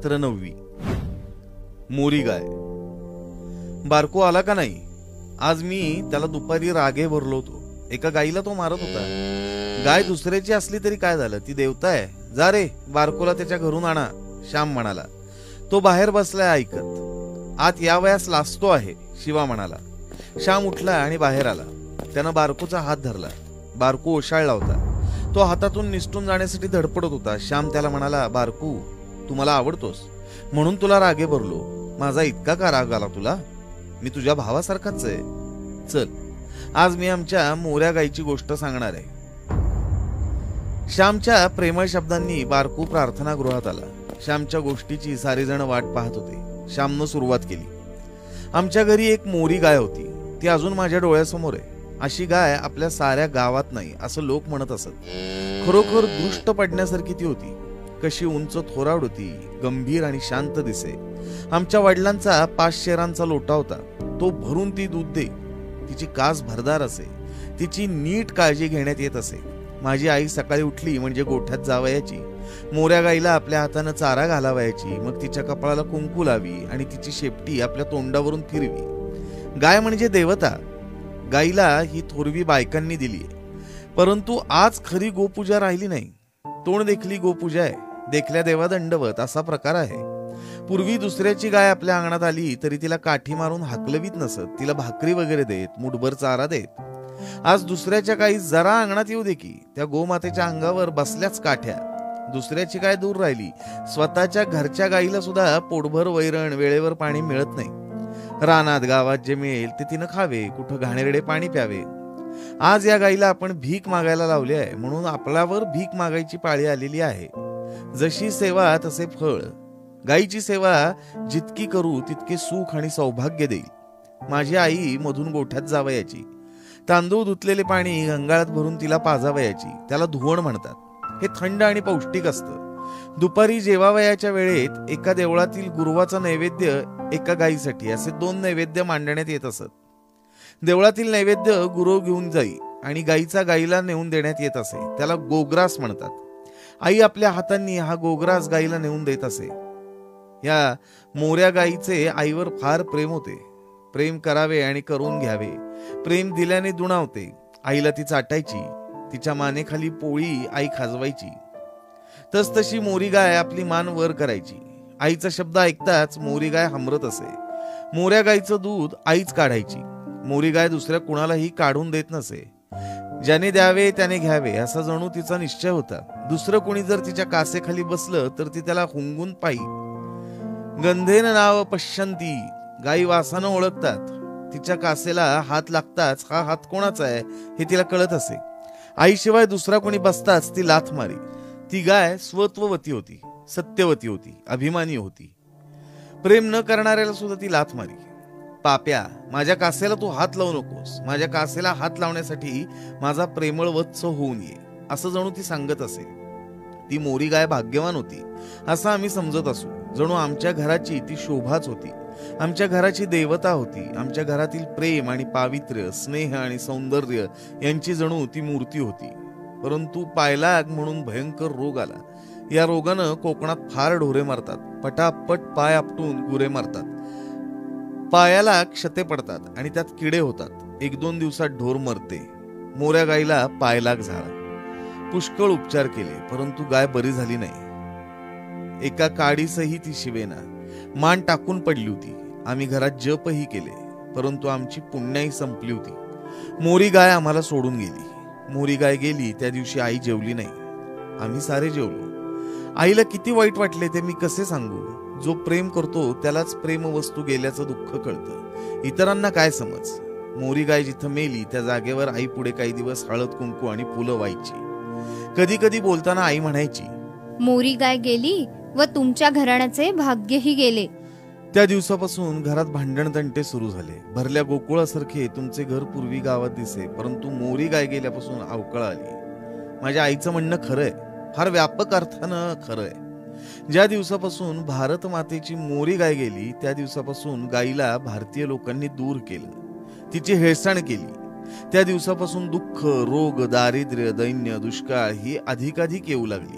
रात्र 9वी. मोरी गाय. बारको आला का नाही? आज मी त्याला दुपारी रागे भरलो होतो. एका गाईला तो मारत होता. गाय दुसऱ्याची असली तरी काय झालं, ती देवता आहे. जा रे, बारकोला त्याच्या घरून आणा, श्याम म्हणाला. तो बाहेर बसलाय ऐकत. आत या वयास लाजतो आहे, शिवा म्हणाला. श्याम उठला आणि बाहेर आला. त्यानं बारकोचा हात धरला. बारको ओशाळला होता. तो हातातून निसटून जाण्यासाठी धडपडत होता. श्याम त्याला म्हणाला, बारकू, तू मला आवडतोस म्हणून तुला रागे भरलो. माझा इतका का राग आला तुला? मी तुझ्या भावासारखाच आहे. चल, आज मी आमच्या मोऱ्या गायची गोष्ट सांगणार आहे. श्यामच्या प्रेमळ शब्दांनी बारकू प्रार्थनागृहात आला. श्यामच्या गोष्टीची सारे जण वाट पाहत होते. श्यामनं सुरुवात केली. आमच्या घरी एक मोरी गाय होती. ती अजून माझ्या डोळ्यासमोर आहे. अशी गाय आपल्या साऱ्या गावात नाही असं लोक म्हणत असत. खरोखर दृष्ट पडण्यासारखी ती होती. कशी उंच थोराड होती, गंभीर आणि शांत दिसे. आमच्या वडिलांचा 5 शेरांचा लोटा होता. तो भरून ती दूध दे. तिची कास भरदार असे. तिची नीट काळजी घेण्यात येत असे. माझी आई सकाळी उठली म्हणजे गोठ्यात जावयाची. मोऱ्या गाईला आपल्या हातानं चारा घालावयाची. मग तिच्या कपाळाला कुंकू लावी आणि तिची शेपटी आपल्या तोंडावरून फिरवी. गाय म्हणजे देवता. गाईला ही थोरवी बायकांनी दिली. परंतु आज खरी गोपूजा राहिली नाही. तोंड देखली गोपूजा आहे. देखल्या देवा दंडवत असा प्रकार आहे. पूर्वी दुसऱ्याची गाय आपल्या अंगणात आली तरी तिला काठी मारून हाकलवीत नसत. तिला भाकरी वगैरे देत, मुठभर चारा देत. आज दुसऱ्याच्या गाई जरा अंगणात येऊ दे की त्या गोमातेच्या अंगावर बसल्याच काठ्या. दुसऱ्याची गाय दूर राहिली. स्वतःच्या घरच्या गाईला सुद्धा पोटभर वैरण, वेळेवर पाणी मिळत नाही. रानात गावात जे मिळेल ते तिनं खावे, कुठं घाणेरडे पाणी प्यावे. आज या गाईला आपण भीक मागायला लावली आहे म्हणून आपल्यावर भीक मागायची पाळी आलेली आहे. जशी सेवा तसे फळ. गाईची सेवा जितकी करू तितके सुख आणि सौभाग्य देईल. माझी आई मधून गोठ्यात जावयाची. तांदूळ धुतलेले पाणी गंगाळात भरून तिला पाजावयाची. त्याला धुवण म्हणतात. हे थंड आणि पौष्टिक असतं. दुपारी जेवावयाच्या वेळेत एका देवळातील गुरुवाचा नैवेद्य एका गाईसाठी असे 2 नैवेद्य मांडण्यात येत असत. देवळातील नैवेद्य गुरु घेऊन जाई आणि गाईचा गाईला नेऊन देण्यात येत असे. त्याला गोग्रास म्हणतात. आई आपल्या हातांनी हा गोग्रास गाईला नेऊन देत असे. या मोऱ्या गाईचे आईवर फार प्रेम होते. प्रेम करावे आणि करून घ्यावे. प्रेम दिल्याने दुणावते. आईला ती चाटायची. तिच्या मानेखाली पोळी आई खाजवायची. तसतशी मोरी गाय आपली मान वर करायची. आईचा शब्द ऐकताच मोरी गाय हमरत असे. मोऱ्या गाईचं दूध आईच काढायची. मोरी गाय दुसऱ्या कुणालाही काढून देत नसे. ज्याने द्यावे त्याने घ्यावे असा जणू तिचा निश्चय होता. दुसरं कोणी जर तिच्या कासेखाली बसलं तर ती त्याला हुंगून पायी. गंधेन नाव पश्यंती. गाई वासानं ओळखतात. तिच्या कासेला हात लागताच हा हात कोणाचा आहे हे तिला कळत असे. आईशिवाय दुसरा कोणी बसताच ती लाथ मारी. ती गाय स्वत्ववती होती, सत्यवती होती, अभिमानी होती. प्रेम न करणाऱ्याला सुद्धा ती लाथ मारी. पाप्या, माझ्या कासेला तू हात लावू नकोस. माझ्या कासेला हात लावण्यासाठी माझा प्रेमळ वत्स होऊन ये असं जणू ती सांगत असे. ती मोरी गाय भाग्यवान होती असं आम्ही समजत असू. जणू आमच्या घराची ती शोभाच होती. आमच्या घराची देवता होती. आमच्या घरातील प्रेम आणि पावित्र्य, स्नेह आणि सौंदर्य यांची जणू ती मूर्ती होती. परंतु पायलाग म्हणून भयंकर रोग आला. या रोगानं कोकणात फार ढोरे मारतात. पटापट पाय आपटून गुरे मारतात. पायाला क्षते पडतात आणि त्यात किडे होतात. 1-2 दिवसात ढोर मरते. मोऱ्या गाईला पायलाग झाला. पुष्कळ उपचार केले परंतु गाय बरी झाली नाही. एका काडीसही ती शिवेना. मान टाकून पडली होती. आम्ही घरात जपही केले परंतु आमची पुण्याई संपली होती. मोरी गाय आम्हाला सोडून गेली. मोरी गाय गेली त्या दिवशी आई जेवली नाही. आम्ही सारे जेवलो. आईला किती वाईट वाटले ते मी कसे सांगू. जो प्रेम करतो त्यालाच प्रेम वस्तू गेल्याचं दुःख कळतं. इतरांना काय समज. मोरी गाय जिथं मेली त्या जागेवर आई पुढे काही दिवस हळद कुंकू आणि फुलं व्हायची. कधी कधी बोलताना आई म्हणायची, मोरी गाय गेली व तुमच्या घराण्याचे भाग्यही गेले. त्या दिवसापासून घरात भांडण तंटे सुरू झाले. भरल्या गोकुळासारखे तुमचे घर पूर्वी गावात दिसे परंतु मोरी गाय गेल्यापासून अवकळ आली. माझ्या आईचं म्हणणं खरंय. फार व्यापक अर्थानं खरंय. ज्या दिवसापासून भारत मातेची मोरी गाय गेली त्या दिवसापासून गाईला भारतीय लोकांनी दूर केलं. तिची हेळसाण केली. त्या दिवसापासून दुःख, रोग, दारिद्र्य, दैन्य, दुष्काळ ही अधिकाधिक येऊ लागली.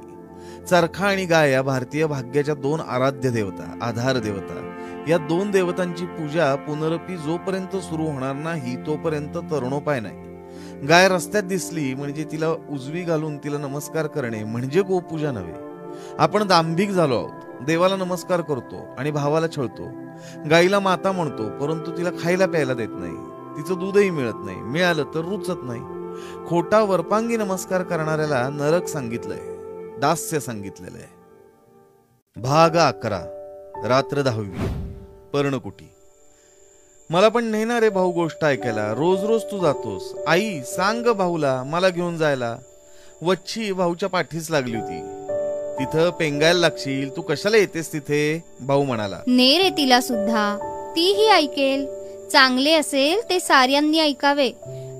चरखा आणि गाय या भारतीय भाग्याच्या दोन आराध्य देवता, आधार देवता. या दोन देवतांची पूजा पुनरपी जोपर्यंत सुरू होणार नाही तोपर्यंत तरुणोपाय नाही. गाय रस्त्यात दिसली म्हणजे तिला उजवी घालून तिला नमस्कार करणे म्हणजे गोपूजा नव्हे. आपण दांभिक झालो आहोत. देवाला नमस्कार करतो आणि भावाला छळतो. गाईला माता म्हणतो, परंतु तिला खायला प्यायला देत नाही. तिचं दूधही मिळत नाही, मिळालं तर रुचत नाही. खोटा वरपांगी नमस्कार करणाऱ्याला नरक सांगितलंय, दास्य सांगितलेलं आहे. भाग 11. रात्र 10वी. पर्णकुटी. मला पण नेणार रे भाऊ गोष्ट ऐकायला. रोज रोज तू जातोस. आई सांग ग भाऊला मला घेऊन जायला. वच्छी भाऊच्या पाठीस लागली होती. तिथं पेंगायला लागशील, तू कशाला येतेस तिथे, भाऊ म्हणाला. ने रे तिला सुद्धा, तीही ऐकेल. चांगले असेल ते साऱ्यांनी ऐकावे.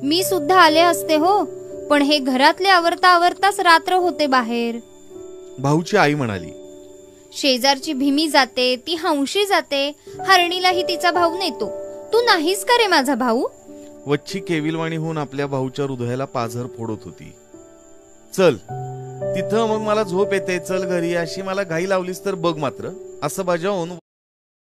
मी सुद्धा आले असते हो, पण हे घरातले आवरता आवरताच रात्र होते बाहेर. भाऊची आई म्हणाली. शेजारची भीमी जाते, ती हंशी जाते, हरणीलाही तिचा भाऊ नेतो. तू नाहीस का रे माझा भाऊ? वच्छी केविलवाणी होऊन आपल्या भाऊच्या हृदयाला पाझर फोडत होती. चल तिथं मग मला झोप येते, चल घरी, अशी मला घाई लावलीस तर बघ मात्र, असं बजावून